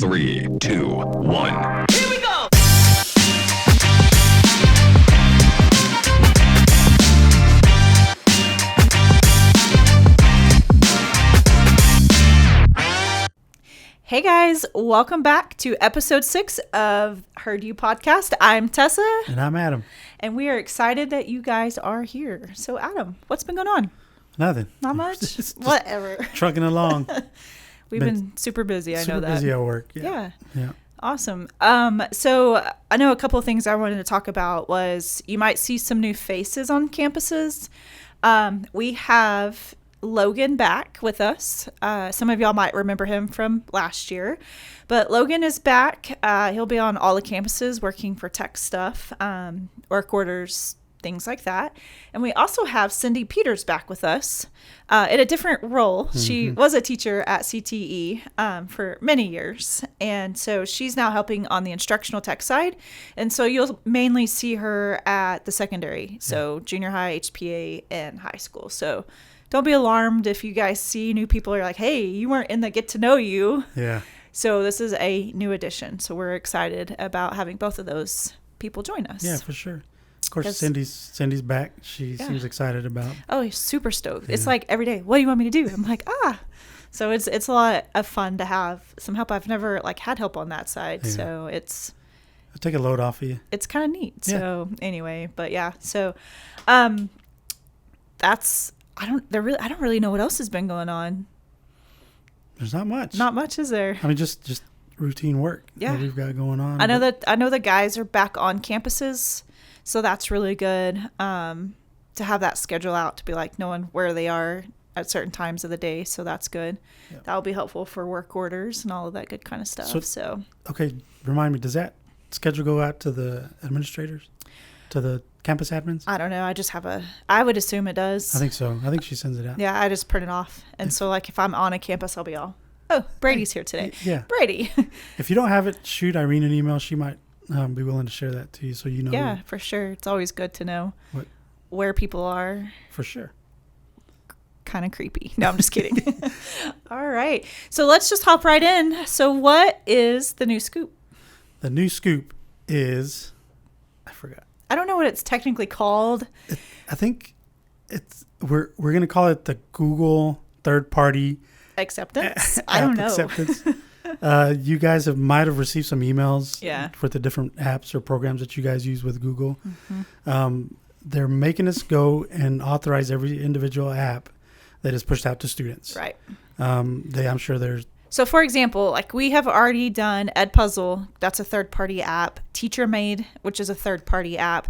3, 2, 1. Here we go! Hey guys, welcome back to episode 6 of HerdU podcast. I'm Tessa. And I'm Adam. And we are excited that you guys are here. So Adam, what's been going on? Nothing. Not much? Just Whatever. Trucking along. We've been super busy, I know that. Super busy at work. Yeah. Yeah. Awesome. So I know a couple of things I wanted to talk about was you might see some new faces on campuses. We have Logan back with us. Some of y'all might remember him from last year, but Logan is back. He'll be on all the campuses working for tech stuff, work orders, things like that. And we also have Cindy Peters back with us in a different role. Mm-hmm. She was a teacher at CTE for many years. And so she's now helping on the instructional tech side. And so you'll mainly see her at the secondary. So junior high, HPA, and high school. So don't be alarmed if you guys see new people. You're like, hey, you weren't in the get to know you. Yeah. So this is a new addition. So we're excited about having both of those people join us. Yeah, for sure. Of course, Cindy's back. She seems excited about. Oh, he's super stoked. Yeah. It's like every day, what do you want me to do? I'm like, So it's a lot of fun to have some help. I've never had help on that side. Yeah. So I'll take a load off of you. It's kind of neat. Yeah. So anyway, but yeah. So that's I don't really know what else has been going on. There's not much. Not much, is there? I mean, just routine work that we've got going on. I know the guys are back on campuses, so that's really good. To have that schedule out to be knowing where they are at certain times of the day, so that's good. Yeah. That'll be helpful for work orders and all of that good kind of stuff. So okay, remind me, does that schedule go out to the administrators, to the campus admins? I don't know. I would assume it does. I think so. I think she sends it out. Yeah, I just print it off. And so if I'm on a campus, I'll be all, oh, Brady's here today. Yeah. Brady. If you don't have it, shoot Irene an email. She might be willing to share that to you so you know. Yeah, for sure. It's always good to know where people are. For sure. Kind of creepy. No, I'm just kidding. All right. So let's just hop right in. So what is the new scoop? The new scoop is, I forgot. I don't know what it's technically called. I think we're going to call it the Google third-party acceptance. I don't know. Acceptance. You guys might have received some emails for the different apps or programs that you guys use with Google. Mm-hmm. They're making us go and authorize every individual app that is pushed out to students. Right. I'm sure there's. So, for example, we have already done Edpuzzle. That's a third-party app. TeacherMade, which is a third-party app.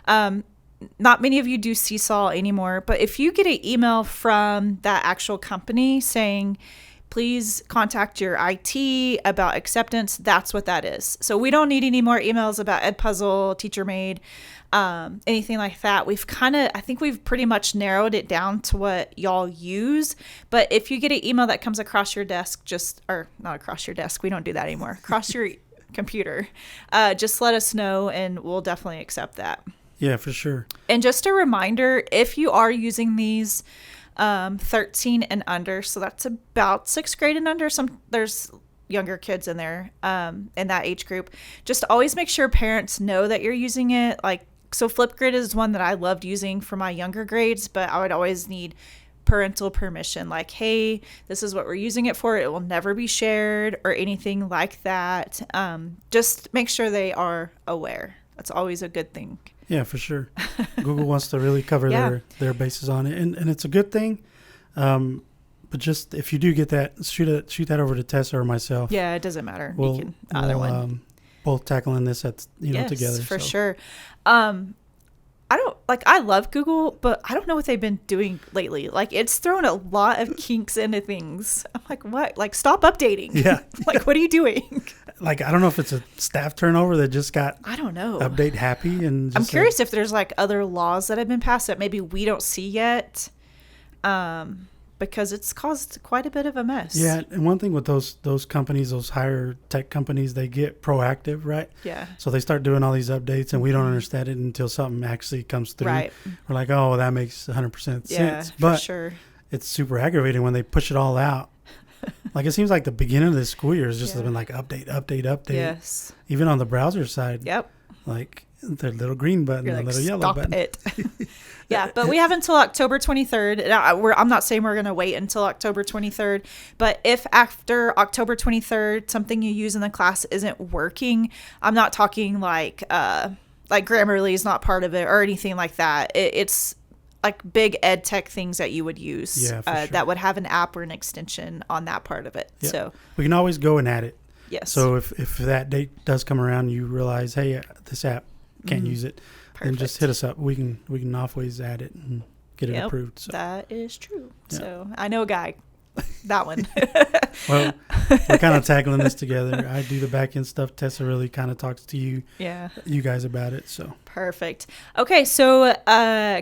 Not many of you do Seesaw anymore, but if you get an email from that actual company saying, please contact your IT about acceptance, that's what that is. So we don't need any more emails about Edpuzzle, TeacherMade, anything like that. I think we've pretty much narrowed it down to what y'all use. But if you get an email that comes across your desk, not across your desk, we don't do that anymore, across your computer, just let us know and we'll definitely accept that. Yeah, for sure. And just a reminder, if you are using these 13 and under, so that's about 6th grade and under, there's younger kids in there in that age group, just always make sure parents know that you're using it. So Flipgrid is one that I loved using for my younger grades, but I would always need parental permission, hey, this is what we're using it for. It will never be shared or anything like that. Just make ssure they are aware. That's always a good thing. Yeah, for sure. Google wants to really cover their bases on it, and it's a good thing. But just if you do get that, shoot that over to Tessa or myself. Yeah, it doesn't matter. Either one. Both tackling this together. Yes, for sure. I love Google, but I don't know what they've been doing lately. It's thrown a lot of kinks into things. I'm like, what? Stop updating. Yeah. What are you doing? I don't know if it's a staff turnover that just got I don't know update happy, and I'm curious if there's other laws that have been passed that maybe we don't see yet, because it's caused quite a bit of a mess. Yeah, and one thing with those companies, those higher tech companies, they get proactive, right? Yeah. So they start doing all these updates, and we don't understand it until something actually comes through. Right. We're like, oh, that makes 100% sense. Yeah, but for sure. It's super aggravating when they push it all out, Like, it seems like the beginning of the school year has just been like update. Yes. Even on the browser side. Yep. Like the little green button, You're the like, little yellow stop button. it. Yeah, but we have until October 23rd. I'm not saying we're going to wait until October 23rd, but if after October 23rd something you use in the class isn't working, I'm not talking like Grammarly is not part of it or anything like that. It's like big ed tech things that you would use that would have an app or an extension on that part of it. Yeah. So we can always go and add it. Yes. So if that date does come around, you realize, hey, this app can't use it, then just hit us up. We can always add it and get it approved. So. That is true. Yeah. So I know a guy. That one. Well, we're kind of tackling this together. I do the back end stuff. Tessa really kind of talks to you guys about it. So perfect. Okay, so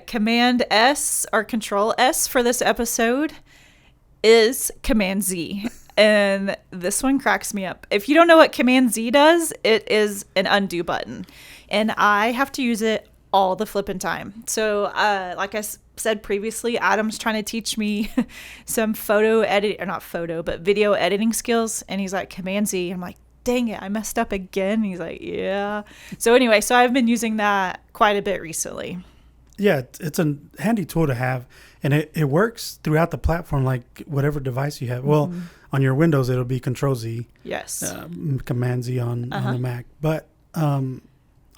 Command S or Control S for this episode is Command Z. And this one cracks me up. If you don't know what Command Z does, it is an undo button. And I have to use it all the flipping time. So like I said previously, Adam's trying to teach me some video editing skills. And he's like, Command Z. I'm like, dang it, I messed up again. And he's like, yeah. So anyway, so I've been using that quite a bit recently. Yeah, it's a handy tool to have. And it works throughout the platform, like whatever device you have. Well, on your Windows, it'll be Control Z. Yes. Command Z on the Mac. But on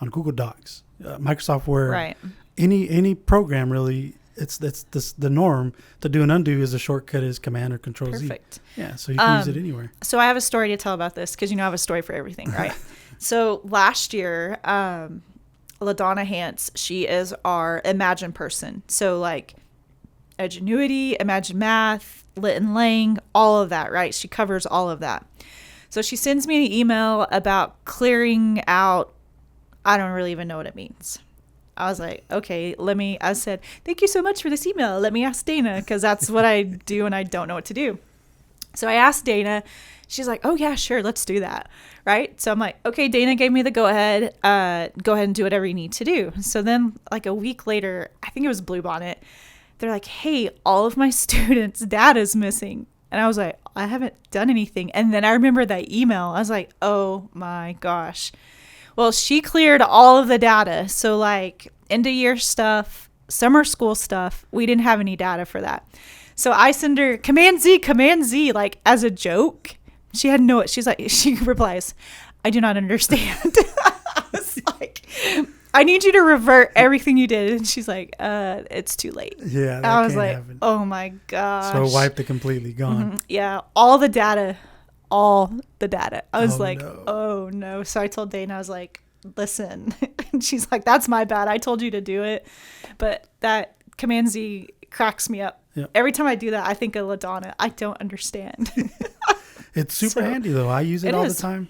Google Docs, Microsoft Word, right. any program really, it's the norm. To do an undo is a shortcut is Command or Control Z. Perfect. Yeah, so you can use it anywhere. So I have a story to tell about this because I have a story for everything, right? So last year, LaDonna Hance, she is our Imagine person. So like Edgenuity, Imagine Math, Lit and Lang, all of that, right? She covers all of that. So she sends me an email about clearing out, I don't really even know what it means. I was like, okay, I said, thank you so much for this email. Let me ask Dana, because that's what I do when I don't know what to do. So I asked Dana. She's like, oh, yeah, sure, let's do that, right? So I'm like, okay, Dana gave me the go-ahead. Go ahead and do whatever you need to do. So then like a week later, I think it was Bluebonnet, they're like, hey, all of my students' data's missing. And I was like, I haven't done anything. And then I remember that email. I was like, oh, my gosh. Well, she cleared all of the data. So like end of year stuff, summer school stuff, we didn't have any data for that. So I send her Command Z, like as a joke. She she replies, I do not understand. I was like, I need you to revert everything you did. And she's like, it's too late. Yeah, I was like, oh my gosh. So wiped it completely, gone. Mm-hmm. Yeah, all the data. I was oh no. So I told Dana, I was like, listen. And she's like, that's my bad. I told you to do it. But that Command Z cracks me up. Yep. Every time I do that, I think of LaDonna. I don't understand. It's super handy though. I use it all the time.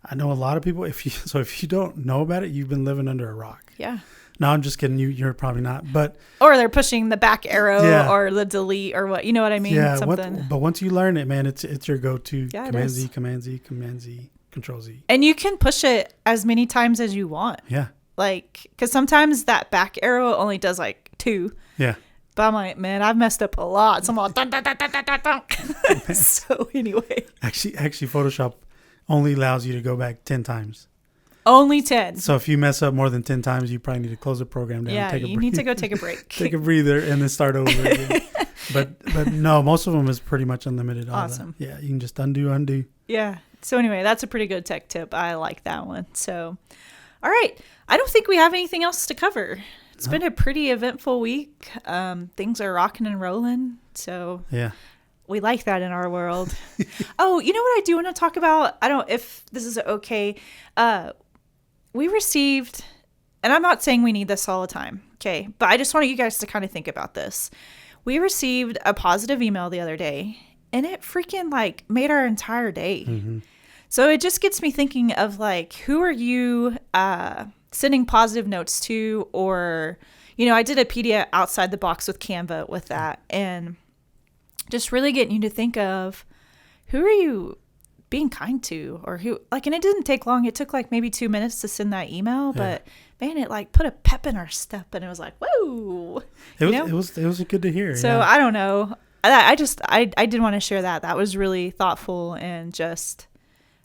I know a lot of people. If you don't know about it, you've been living under a rock. Yeah. No, I'm just kidding. You're probably not. But or they're pushing the back arrow or the delete or what. You know what I mean? Yeah. But once you learn it, man, it's your go-to. Yeah, Command Z, Control Z. And you can push it as many times as you want. Yeah. Like, because sometimes that back arrow only does like 2. Yeah. But I'm like, man, I've messed up a lot. So I'm all dun, dun, dun, dun, dun, dun, dun. So anyway. Actually, Photoshop only allows you to go back 10 times. Only 10. So if you mess up more than 10 times, you probably need to close the program down. Yeah, you need to go take a break. Take a breather and then start over again. But no, most of them is pretty much unlimited. Awesome. Yeah, you can just undo. Yeah. So anyway, that's a pretty good tech tip. I like that one. So, all right. I don't think we have anything else to cover. It's been a pretty eventful week. Things are rocking and rolling. So yeah. We like that in our world. Oh, you know what I do want to talk about? I don't know if this is okay. We received, and I'm not saying we need this all the time, okay? But I just want you guys to kind of think about this. We received a positive email the other day, and it freaking like made our entire day. Mm-hmm. So it just gets me thinking of like, who are you sending positive notes to? Or, I did a PDF outside the box with Canva with that, and just really getting you to think of who are you being kind to, or who, like, and it didn't take long. It took like maybe 2 minutes to send that email, but man, it like put a pep in our step, and it was like, whoa, it was good to hear. So I don't know. I did want to share that. That was really thoughtful, and just,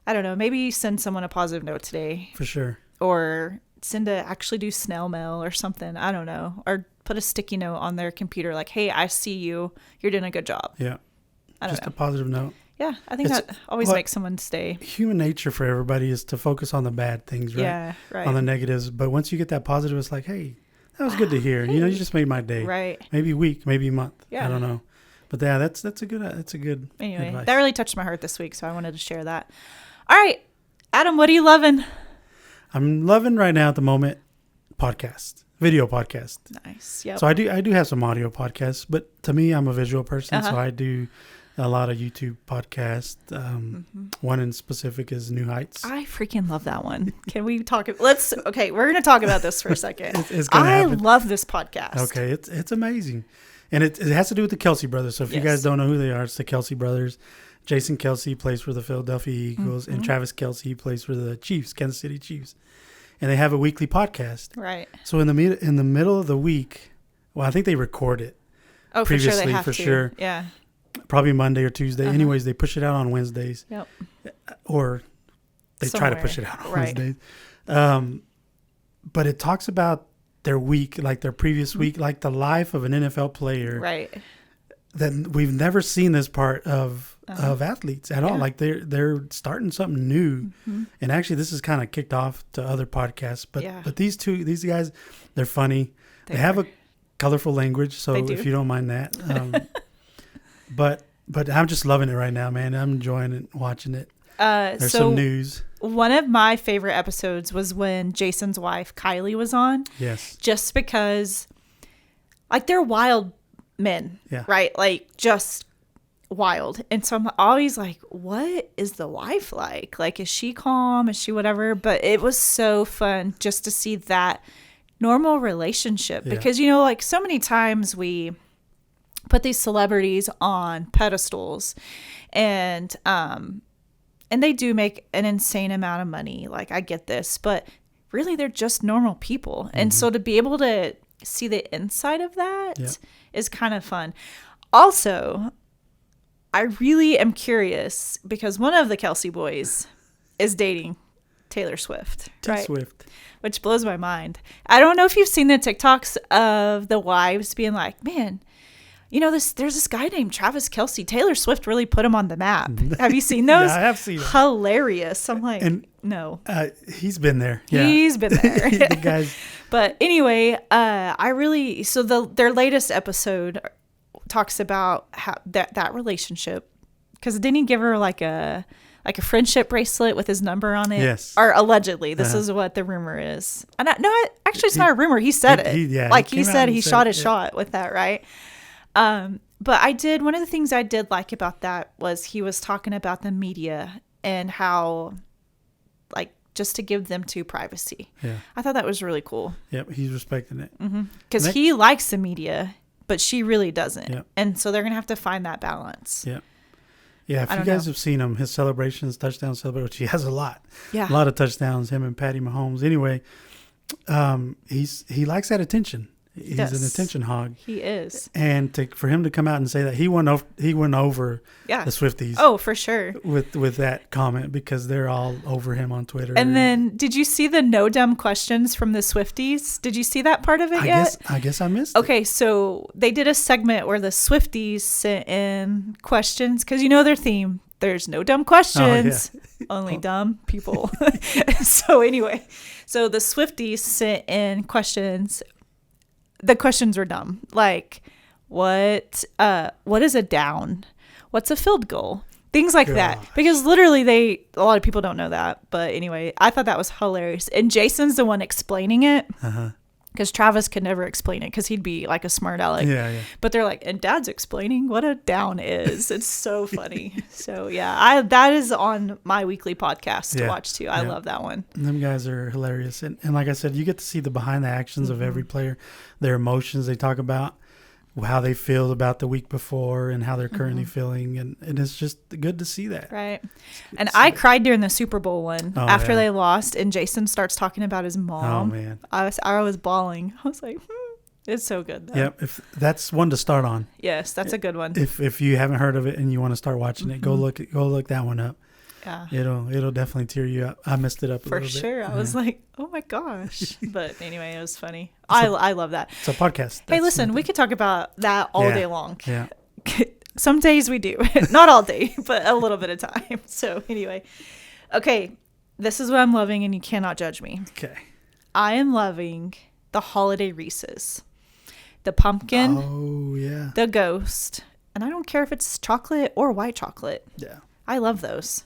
I don't know, maybe send someone a positive note today. For sure. Or actually do snail mail or something. I don't know. Or put a sticky note on their computer like, hey, I see you. You're doing a good job. Yeah. I don't just know. a positive note. Yeah, I think that always makes someone stay. Human nature for everybody is to focus on the bad things, right? Yeah, right. On the negatives. But once you get that positive, it's like, hey, that was good to hear. Hey. You just made my day. Right. Maybe week, maybe month. Yeah. I don't know. But yeah, that's a good anyway, advice. That really touched my heart this week, so I wanted to share that. All right, Adam, what are you loving? I'm loving right now at the moment video podcast. Nice. Yep. So I do have some audio podcasts, but to me, I'm a visual person, so I do a lot of YouTube podcasts. One in specific is New Heights. I freaking love that one. Can we talk? Okay, we're going to talk about this for a second. It's gonna happen. Love this podcast. Okay, it's amazing. And it has to do with the Kelsey brothers. So if you guys don't know who they are, it's the Kelsey brothers. Jason Kelsey plays for the Philadelphia Eagles, and Travis Kelsey plays for the Chiefs, Kansas City Chiefs. And they have a weekly podcast. Right. So in the middle of the week, well, I think they record it. Oh, previously, for sure. Yeah. Probably Monday or Tuesday. Anyways, they push it out on Wednesdays. Yep. Or they try to push it out on Wednesdays. But it talks about their week, like their previous week, like the life of an NFL player. Right. That we've never seen this part of athletes at all. Like they're starting something new. And actually this is kind of kicked off to other podcasts. But these guys, they're funny. They have a colorful language. So if you don't mind that. But I'm just loving it right now, man. I'm enjoying it, watching it. There's some news. One of my favorite episodes was when Jason's wife, Kylie, was on. Yes. Just because, like, they're wild men, right? Like, just wild. And so I'm always like, what is the wife like? Like, is she calm? Is she whatever? But it was so fun just to see that normal relationship. Because, like, so many times we put these celebrities on pedestals, and they do make an insane amount of money. Like, I get this, but really they're just normal people. And so to be able to see the inside of that is kind of fun. Also, I really am curious because one of the Kelsey boys is dating Taylor Swift, right? Which blows my mind. I don't know if you've seen the TikToks of the wives being like, man, there's this guy named Travis Kelsey. Taylor Swift really put him on the map. Have you seen those? Yeah, I have seen them. Hilarious. I'm like, no. He's been there. Yeah. He's been there. The guys. But anyway, their latest episode talks about how that relationship, because didn't he give her like a friendship bracelet with his number on it? Yes. Or allegedly, this is what the rumor is. And actually, it's not a rumor. He said it. He said he shot his shot with that, right? But one of the things I did like about that was he was talking about the media and how, like, just to give them privacy. Yeah. I thought that was really cool. Yep. He's respecting it. Because he likes the media, but she really doesn't. Yep. And so they're going to have to find that balance. Yep. Yeah. If you guys have seen him, his celebrations, touchdown celebration, which he has a lot. Yeah. A lot of touchdowns, him and Patty Mahomes. Anyway, he likes that attention. He's an attention hog. He is. And for him to come out and say that he won over the Swifties. Oh, for sure. With that comment, because they're all over him on Twitter. And then did you see the no dumb questions from the Swifties? Did you see that part of it yet? I guess I missed it. Okay, so they did a segment where the Swifties sent in questions, because their theme. There's no dumb questions, only dumb people. So anyway, so the Swifties sent in questions. The questions were dumb. Like, what is a down? What's a field goal? Things like that. Because literally a lot of people don't know that. But anyway, I thought that was hilarious. And Jason's the one explaining it. Because Travis could never explain it because he'd be like a smart aleck. Yeah. But they're like, and Dad's explaining what a down is. It's so funny. So yeah, that is on my weekly podcast to watch too. I love that one. And them guys are hilarious. And like I said, you get to see the behind the actions of every player, their emotions. They talk about how they feel about the week before and how they're currently feeling. And it's just good to see that. Right. And I cried during the Super Bowl one after they lost, and Jason starts talking about his mom. Oh, man. I was bawling. I was like, It's so good, though. Yep. If that's one to start on. Yes, that's a good one. If you haven't heard of it and you want to start watching it, go look that one up. Yeah. It'll definitely tear you up. I messed it up a little bit. For sure. I was like, oh my gosh. But anyway, it was funny. I love that. It's a podcast. Hey, listen, we could talk about that all day long. Yeah. Some days we do. Not all day, but a little bit of time. So anyway. Okay. This is what I'm loving, and you cannot judge me. Okay. I am loving the holiday Reese's. The pumpkin. Oh, yeah. The ghost. And I don't care if it's chocolate or white chocolate. Yeah. I love those.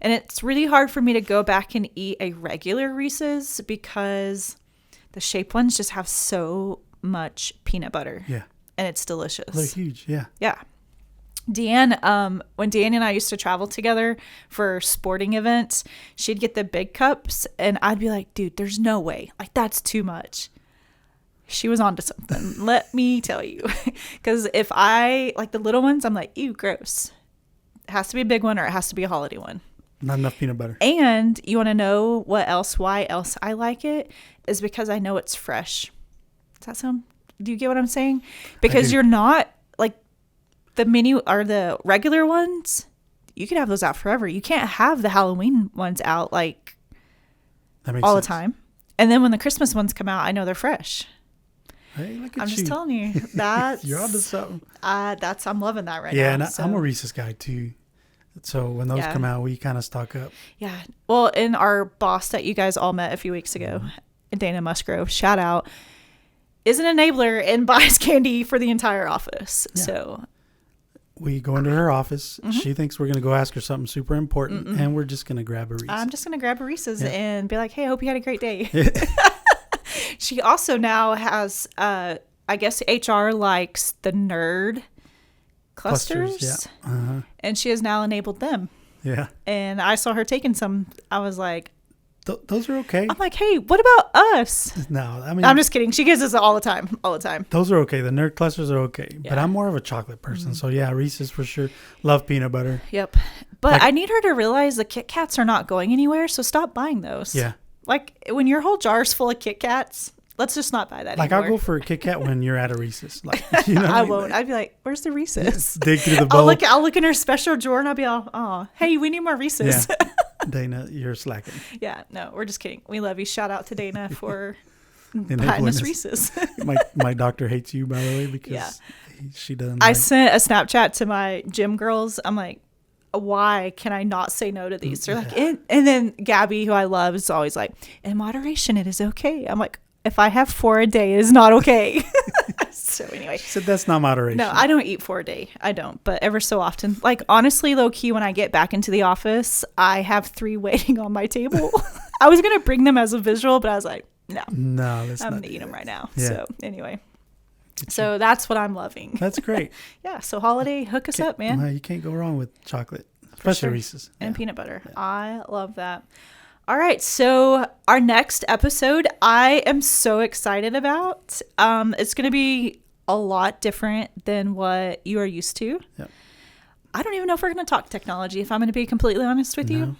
And it's really hard for me to go back and eat a regular Reese's because the shape ones just have so much peanut butter. Yeah. And it's delicious. They're huge. Yeah. Yeah. Deanne, when Deanne and I used to travel together for sporting events, she'd get the big cups and I'd be like, dude, there's no way. Like, that's too much. She was onto something. Let me tell you. Because if I like the little ones, I'm like, ew, gross. It has to be a big one or it has to be a holiday one. Not enough peanut butter. And you want to know why else I like it is because I know it's fresh. Does that sound, do you get what I'm saying? Because you're not like the menu or the regular ones. You could have those out forever. You can't have the Halloween ones out like all the time. And then when the Christmas ones come out, I know they're fresh. Hey, look at I'm just telling you, that's you're onto something. I'm loving that right now. Yeah, and I'm a Reese's guy too. So when those come out, we kind of stock up. Yeah. Well, in our boss that you guys all met a few weeks ago, Dana Musgrove, shout out, is an enabler and buys candy for the entire office. Yeah. So we go into her office. Mm-hmm. She thinks we're going to go ask her something super important, and we're just going to grab a Reese's. I'm just going to grab a Reese's and be like, hey, I hope you had a great day. She also now has, I guess HR likes the nerd clusters. Yeah. Uh-huh. And she has now enabled them. Yeah. And I saw her taking some. I was like, those are okay. I'm like, hey, what about us? No, I mean, I'm just kidding. She gives us all the time. Those are okay. The nerd clusters are okay. Yeah. But I'm more of a chocolate person. So yeah, Reese's for sure. Love peanut butter. Yep. But I need her to realize the Kit Kats are not going anywhere. So stop buying those. Yeah. Like when your whole jar's full of Kit Kats, let's just not buy that like anymore. I'll go for a Kit Kat when you're at a Reese's. Like, you know I won't. I'd be like, where's the Reese's? Dig through the bowl. I'll look in her special drawer and I'll be all, oh, hey, we need more Reese's. Yeah. Dana, you're slacking. Yeah, no, we're just kidding. We love you. Shout out to Dana for buying us Reese's. my doctor hates you, by the way, because she doesn't. I sent a Snapchat to my gym girls. I'm like, why can I not say no to these? They're like, and then Gabby, who I love, is always like, in moderation, it is okay. I'm like, if I have 4 a day, it is not okay. So anyway. She said that's not moderation. No, I don't eat 4 a day. I don't. But ever so often, like honestly, low key, when I get back into the office, I have 3 waiting on my table. I was going to bring them as a visual, but I was like, no, I'm going to eat them right now. Yeah. So anyway. So that's what I'm loving. That's great. Yeah. So holiday, hook us up, man. You can't go wrong with chocolate, especially Reese's. And peanut butter. Yeah. I love that. All right. So our next episode, I am so excited about. It's going to be a lot different than what you are used to. Yep. I don't even know if we're going to talk technology, if I'm going to be completely honest with you.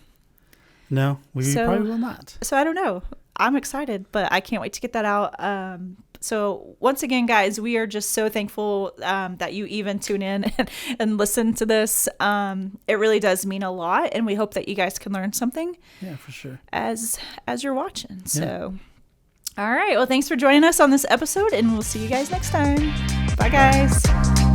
No, we probably will not. So I don't know. I'm excited, but I can't wait to get that out. So once again, guys, we are just so thankful that you even tune in and listen to this. It really does mean a lot, and we hope that you guys can learn something. Yeah, for sure. As you're watching. So, all right. Well, thanks for joining us on this episode, and we'll see you guys next time. Bye, guys.